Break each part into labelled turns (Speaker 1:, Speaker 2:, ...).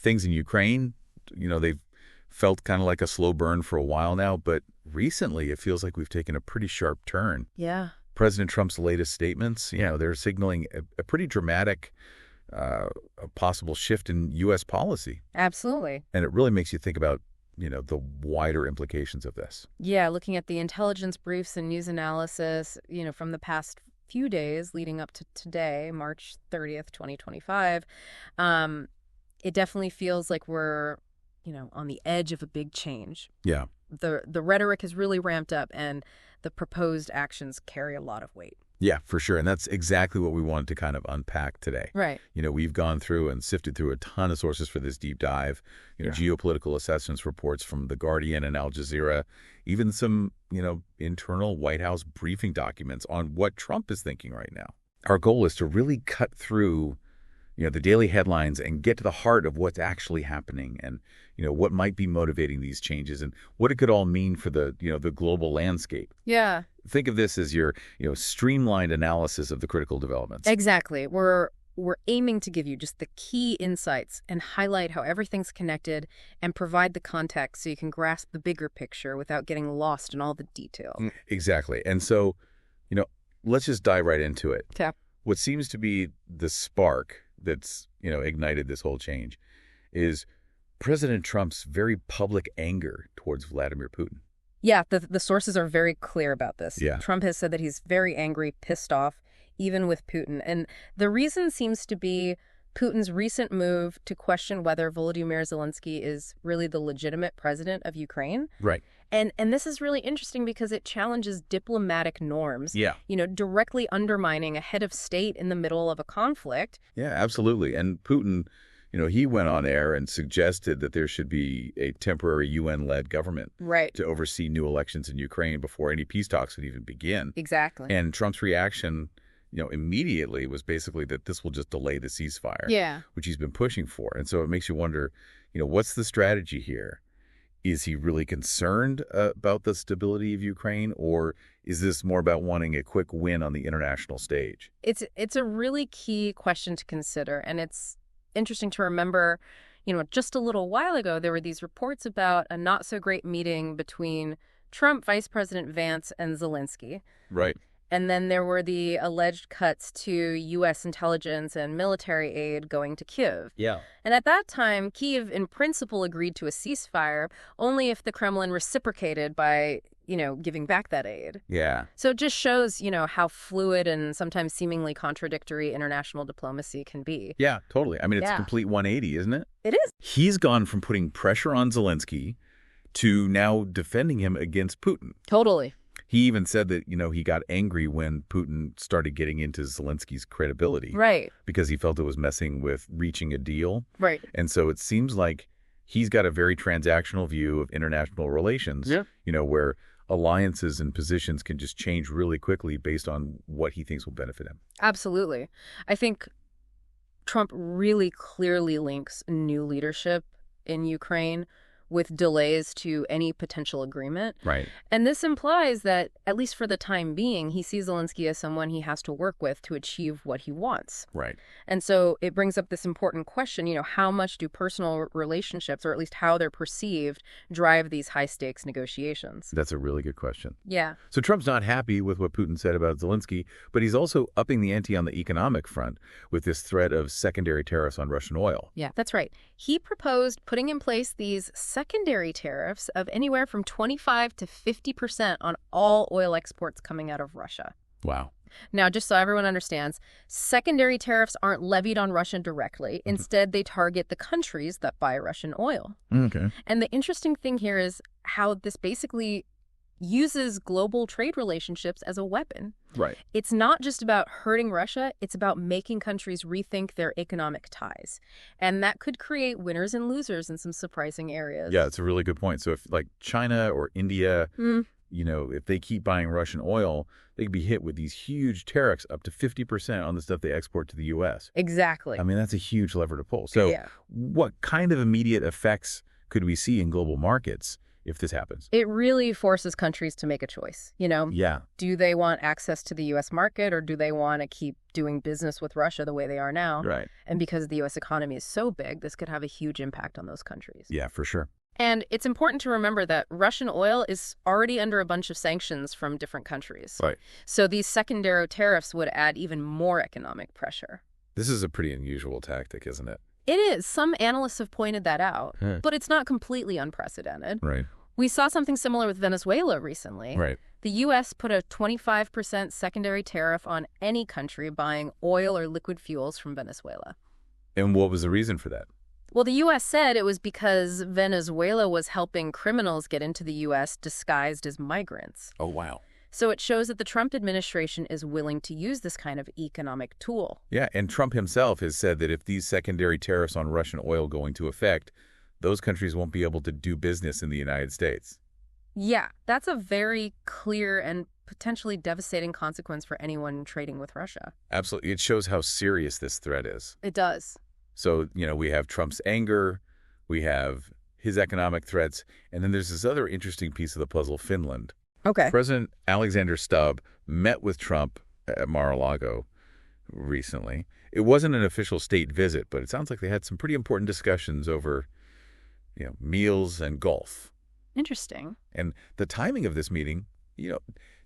Speaker 1: things in Ukraine, they've felt kind of like a slow burn for a while now, but recently it feels like we've taken a pretty sharp turn.
Speaker 2: Yeah.
Speaker 1: President Trump's latest statements, they're signaling a pretty dramatic a possible shift in U.S. policy.
Speaker 2: Absolutely.
Speaker 1: And it really makes you think about, the wider implications of this.
Speaker 2: Yeah, looking at the intelligence briefs and news analysis, from the past few days leading up to today, March 30th, 2025, it definitely feels like we're, on the edge of a big change.
Speaker 1: Yeah.
Speaker 2: The rhetoric has really ramped up, and the proposed actions carry a lot of weight.
Speaker 1: Yeah, for sure. And that's exactly what we wanted to kind of unpack today.
Speaker 2: Right.
Speaker 1: We've gone through and sifted through a ton of sources for this deep dive, geopolitical assessments reports from The Guardian and Al Jazeera, even some, internal White House briefing documents on what Trump is thinking right now. Our goal is to really cut through, the daily headlines and get to the heart of what's actually happening and, what might be motivating these changes and what it could all mean for the, the global landscape.
Speaker 2: Yeah.
Speaker 1: Think of this as your, streamlined analysis of the critical developments.
Speaker 2: Exactly. We're aiming to give you just the key insights and highlight how everything's connected and provide the context so you can grasp the bigger picture without getting lost in all the details.
Speaker 1: Exactly. And so, let's just dive right into it.
Speaker 2: Yeah.
Speaker 1: What seems to be the spark that's, ignited this whole change is President Trump's very public anger towards Vladimir Putin.
Speaker 2: Yeah, the sources are very clear about this.
Speaker 1: Yeah.
Speaker 2: Trump has said that he's very angry, pissed off, even with Putin. And the reason seems to be Putin's recent move to question whether Volodymyr Zelenskyy is really the legitimate president of Ukraine.
Speaker 1: Right.
Speaker 2: And this is really interesting because it challenges diplomatic norms.
Speaker 1: Yeah.
Speaker 2: Directly undermining a head of state in the middle of a conflict.
Speaker 1: Yeah, absolutely. And Putin, he went on air and suggested that there should be a temporary UN-led government to oversee new elections in Ukraine before any peace talks would even begin.
Speaker 2: Exactly.
Speaker 1: And Trump's reaction, immediately was basically that this will just delay the ceasefire, which he's been pushing for. And so it makes you wonder, what's the strategy here? Is he really concerned about the stability of Ukraine, or is this more about wanting a quick win on the international stage?
Speaker 2: It's a really key question to consider, and it's interesting to remember, just a little while ago, there were these reports about a not-so-great meeting between Trump, Vice President Vance, and Zelenskyy.
Speaker 1: Right.
Speaker 2: And then there were the alleged cuts to U.S. intelligence and military aid going to Kyiv.
Speaker 1: Yeah.
Speaker 2: And at that time, Kyiv, in principle, agreed to a ceasefire only if the Kremlin reciprocated by, giving back that aid.
Speaker 1: Yeah.
Speaker 2: So it just shows, how fluid and sometimes seemingly contradictory international diplomacy can be.
Speaker 1: Yeah, totally. I mean, it's a complete 180, isn't it?
Speaker 2: It is.
Speaker 1: He's gone from putting pressure on Zelenskyy to now defending him against Putin.
Speaker 2: Totally.
Speaker 1: He even said that, he got angry when Putin started getting into Zelensky's credibility.
Speaker 2: Right.
Speaker 1: Because he felt it was messing with reaching a deal.
Speaker 2: Right.
Speaker 1: And so it seems like he's got a very transactional view of international relations, where alliances and positions can just change really quickly based on what he thinks will benefit him.
Speaker 2: Absolutely. I think Trump really clearly links new leadership in Ukraine with delays to any potential agreement.
Speaker 1: Right.
Speaker 2: And this implies that, at least for the time being, he sees Zelenskyy as someone he has to work with to achieve what he wants.
Speaker 1: Right.
Speaker 2: And so it brings up this important question, how much do personal relationships, or at least how they're perceived, drive these high-stakes negotiations?
Speaker 1: That's a really good question.
Speaker 2: Yeah.
Speaker 1: So Trump's not happy with what Putin said about Zelenskyy, but he's also upping the ante on the economic front with this threat of secondary tariffs on Russian oil.
Speaker 2: Yeah, that's right. He proposed putting in place these secondary tariffs of anywhere from 25 to 50% on all oil exports coming out of Russia.
Speaker 1: Wow.
Speaker 2: Now, just so everyone understands, secondary tariffs aren't levied on Russia directly. Instead, they target the countries that buy Russian oil.
Speaker 1: Okay.
Speaker 2: And the interesting thing here is how this basically uses global trade relationships as a weapon.
Speaker 1: Right.
Speaker 2: It's not just about hurting Russia, it's about making countries rethink their economic ties. And that could create winners and losers in some surprising areas.
Speaker 1: Yeah, it's a really good point. So if like China or India, if they keep buying Russian oil, they could be hit with these huge tariffs up to 50% on the stuff they export to the U.S.
Speaker 2: Exactly.
Speaker 1: I mean, that's a huge lever to pull. So what kind of immediate effects could we see in global markets if this happens.
Speaker 2: It really forces countries to make a choice,
Speaker 1: Yeah.
Speaker 2: Do they want access to the U.S. market, or do they want to keep doing business with Russia the way they are now?
Speaker 1: Right.
Speaker 2: And because the U.S. economy is so big, this could have a huge impact on those countries.
Speaker 1: Yeah, for sure.
Speaker 2: And it's important to remember that Russian oil is already under a bunch of sanctions from different countries.
Speaker 1: Right.
Speaker 2: So these secondary tariffs would add even more economic pressure.
Speaker 1: This is a pretty unusual tactic, isn't it?
Speaker 2: It is. Some analysts have pointed that out,
Speaker 1: Huh.
Speaker 2: but it's not completely unprecedented.
Speaker 1: Right.
Speaker 2: We saw something similar with Venezuela recently.
Speaker 1: Right.
Speaker 2: The U.S. put a 25% secondary tariff on any country buying oil or liquid fuels from Venezuela.
Speaker 1: And what was the reason for that?
Speaker 2: Well, the U.S. said it was because Venezuela was helping criminals get into the U.S. disguised as migrants.
Speaker 1: Oh, wow.
Speaker 2: So it shows that the Trump administration is willing to use this kind of economic tool.
Speaker 1: Yeah, and Trump himself has said that if these secondary tariffs on Russian oil go into effect, those countries won't be able to do business in the United States.
Speaker 2: Yeah, that's a very clear and potentially devastating consequence for anyone trading with Russia.
Speaker 1: Absolutely. It shows how serious this threat is.
Speaker 2: It does.
Speaker 1: So, we have Trump's anger, we have his economic threats, and then there's this other interesting piece of the puzzle, Finland.
Speaker 2: Okay.
Speaker 1: President Alexander Stubb met with Trump at Mar-a-Lago recently. It wasn't an official state visit, but it sounds like they had some pretty important discussions over, meals and golf.
Speaker 2: Interesting.
Speaker 1: And the timing of this meeting,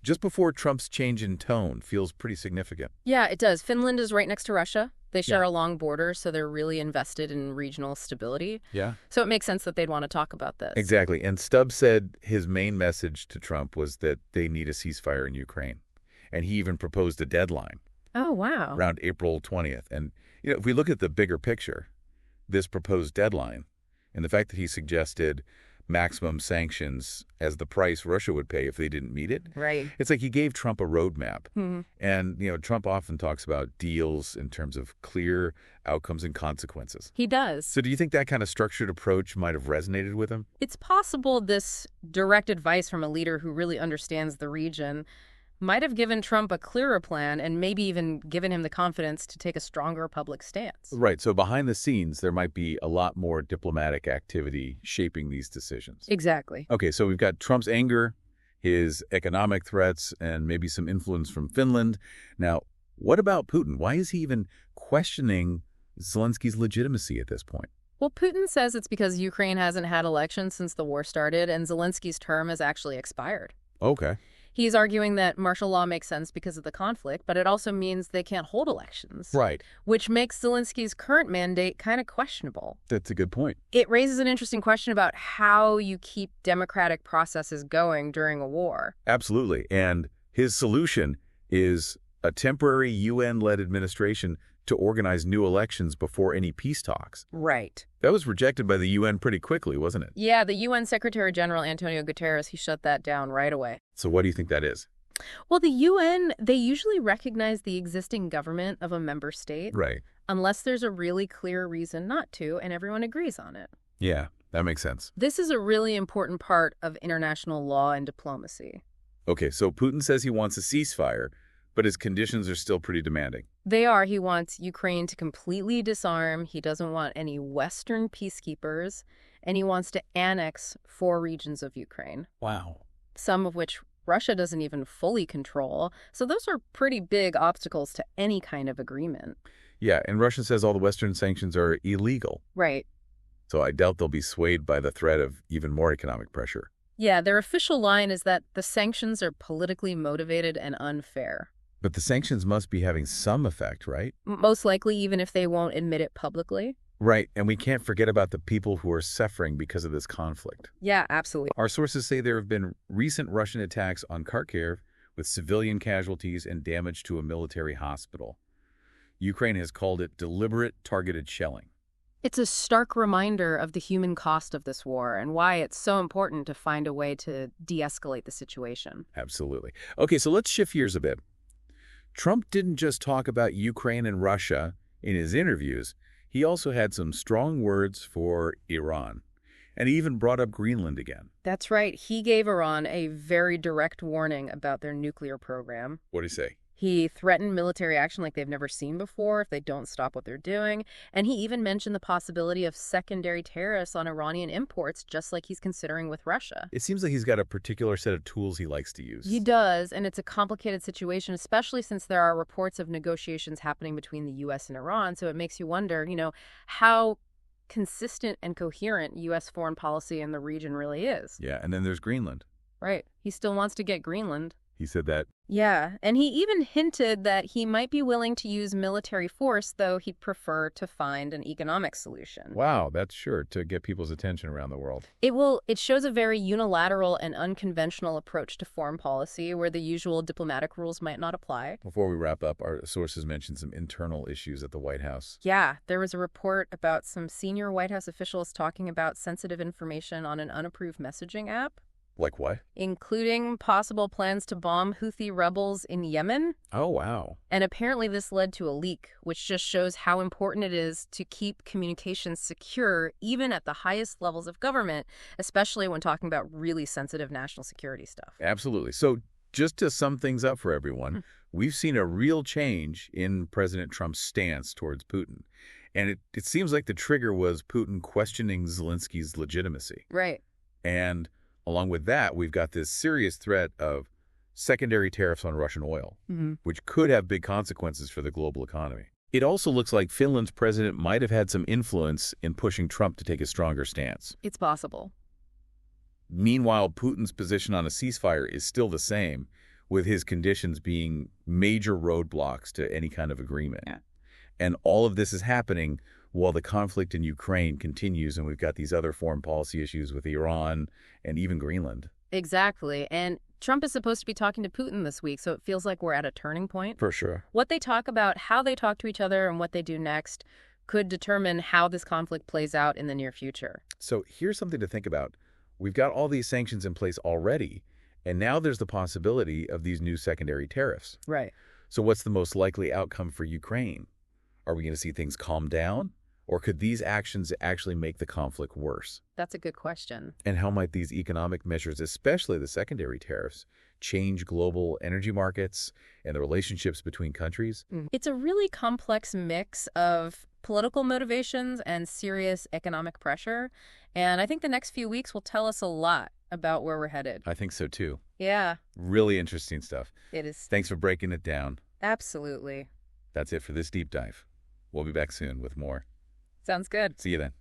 Speaker 1: just before Trump's change in tone feels pretty significant.
Speaker 2: Yeah, it does. Finland is right next to Russia. They share
Speaker 1: Yeah.
Speaker 2: a long border, so they're really invested in regional stability.
Speaker 1: Yeah.
Speaker 2: So it makes sense that they'd want to talk about this.
Speaker 1: Exactly. And Stubb said his main message to Trump was that they need a ceasefire in Ukraine. And he even proposed a deadline
Speaker 2: Oh, wow.
Speaker 1: around April 20th. And, if we look at the bigger picture, this proposed deadline and the fact that he suggested maximum sanctions as the price Russia would pay if they didn't meet it,
Speaker 2: Right.
Speaker 1: it's like he gave Trump a roadmap.
Speaker 2: Hmm.
Speaker 1: And, Trump often talks about deals in terms of clear outcomes and consequences.
Speaker 2: He does.
Speaker 1: So do you think that kind of structured approach might have resonated with him?
Speaker 2: It's possible this direct advice from a leader who really understands the region might have given Trump a clearer plan and maybe even given him the confidence to take a stronger public stance.
Speaker 1: Right. So behind the scenes, there might be a lot more diplomatic activity shaping these decisions.
Speaker 2: Exactly.
Speaker 1: Okay, so we've got Trump's anger, his economic threats, and maybe some influence from Finland. Now, what about Putin? Why is he even questioning Zelensky's legitimacy at this point?
Speaker 2: Well, Putin says it's because Ukraine hasn't had elections since the war started and Zelensky's term has actually expired.
Speaker 1: Okay.
Speaker 2: He's arguing that martial law makes sense because of the conflict, but it also means they can't hold elections.
Speaker 1: Right.
Speaker 2: Which makes Zelensky's current mandate kind of questionable.
Speaker 1: That's a good point.
Speaker 2: It raises an interesting question about how you keep democratic processes going during a war.
Speaker 1: Absolutely. And his solution is a temporary UN-led administration to organize new elections before any peace talks.
Speaker 2: Right.
Speaker 1: That was rejected by the UN pretty quickly, wasn't it?
Speaker 2: Yeah, the UN Secretary General Antonio Guterres, he shut that down right away.
Speaker 1: So what do you think that is?
Speaker 2: Well, the UN, they usually recognize the existing government of a member state.
Speaker 1: Right.
Speaker 2: Unless there's a really clear reason not to, and everyone agrees on it.
Speaker 1: Yeah, that makes sense.
Speaker 2: This is a really important part of international law and diplomacy.
Speaker 1: Okay, so Putin says he wants a ceasefire, but his conditions are still pretty demanding.
Speaker 2: They are. He wants Ukraine to completely disarm. He doesn't want any Western peacekeepers. And he wants to annex 4 regions of Ukraine.
Speaker 1: Wow.
Speaker 2: Some of which Russia doesn't even fully control. So those are pretty big obstacles to any kind of agreement.
Speaker 1: Yeah, and Russia says all the Western sanctions are illegal.
Speaker 2: Right.
Speaker 1: So I doubt they'll be swayed by the threat of even more economic pressure.
Speaker 2: Yeah, their official line is that the sanctions are politically motivated and unfair.
Speaker 1: But the sanctions must be having some effect, right?
Speaker 2: Most likely, even if they won't admit it publicly.
Speaker 1: Right, and we can't forget about the people who are suffering because of this conflict.
Speaker 2: Yeah, absolutely.
Speaker 1: Our sources say there have been recent Russian attacks on Kharkiv with civilian casualties and damage to a military hospital. Ukraine has called it deliberate, targeted shelling.
Speaker 2: It's a stark reminder of the human cost of this war and why it's so important to find a way to de-escalate the situation.
Speaker 1: Absolutely. Okay, so let's shift gears a bit. Trump didn't just talk about Ukraine and Russia in his interviews. He also had some strong words for Iran. And he even brought up Greenland again.
Speaker 2: That's right. He gave Iran a very direct warning about their nuclear program.
Speaker 1: What did he say?
Speaker 2: He threatened military action like they've never seen before if they don't stop what they're doing. And he even mentioned the possibility of secondary tariffs on Iranian imports, just like he's considering with Russia.
Speaker 1: It seems like he's got a particular set of tools he likes to use.
Speaker 2: He does, and it's a complicated situation, especially since there are reports of negotiations happening between the U.S. and Iran. So it makes you wonder, how consistent and coherent U.S. foreign policy in the region really is.
Speaker 1: Yeah, and then there's Greenland.
Speaker 2: Right. He still wants to get Greenland.
Speaker 1: He said that.
Speaker 2: Yeah, and he even hinted that he might be willing to use military force, though he'd prefer to find an economic solution.
Speaker 1: Wow, that's sure to get people's attention around the world.
Speaker 2: It shows a very unilateral and unconventional approach to foreign policy where the usual diplomatic rules might not apply.
Speaker 1: Before we wrap up, our sources mentioned some internal issues at the White House.
Speaker 2: Yeah, there was a report about some senior White House officials talking about sensitive information on an unapproved messaging app.
Speaker 1: Like what?
Speaker 2: Including possible plans to bomb Houthi rebels in Yemen.
Speaker 1: Oh, wow.
Speaker 2: And apparently this led to a leak, which just shows how important it is to keep communications secure, even at the highest levels of government, especially when talking about really sensitive national security stuff.
Speaker 1: Absolutely. So just to sum things up for everyone, we've seen a real change in President Trump's stance towards Putin. And it seems like the trigger was Putin questioning Zelensky's legitimacy.
Speaker 2: Right.
Speaker 1: And along with that, we've got this serious threat of secondary tariffs on Russian oil, which could have big consequences for the global economy. It also looks like Finland's president might have had some influence in pushing Trump to take a stronger stance.
Speaker 2: It's possible.
Speaker 1: Meanwhile, Putin's position on a ceasefire is still the same, with his conditions being major roadblocks to any kind of agreement.
Speaker 2: Yeah.
Speaker 1: And all of this is happening while the conflict in Ukraine continues, and we've got these other foreign policy issues with Iran and even Greenland.
Speaker 2: Exactly. And Trump is supposed to be talking to Putin this week, so it feels like we're at a turning point.
Speaker 1: For sure.
Speaker 2: What they talk about, how they talk to each other, and what they do next could determine how this conflict plays out in the near future.
Speaker 1: So here's something to think about. We've got all these sanctions in place already, and now there's the possibility of these new secondary tariffs.
Speaker 2: Right.
Speaker 1: So what's the most likely outcome for Ukraine? Are we going to see things calm down? Or could these actions actually make the conflict worse?
Speaker 2: That's a good question.
Speaker 1: And how might these economic measures, especially the secondary tariffs, change global energy markets and the relationships between countries?
Speaker 2: It's a really complex mix of political motivations and serious economic pressure. And I think the next few weeks will tell us a lot about where we're headed.
Speaker 1: I think so, too.
Speaker 2: Yeah.
Speaker 1: Really interesting stuff.
Speaker 2: It is.
Speaker 1: Thanks for breaking it down.
Speaker 2: Absolutely.
Speaker 1: That's it for this deep dive. We'll be back soon with more.
Speaker 2: Sounds good.
Speaker 1: See you then.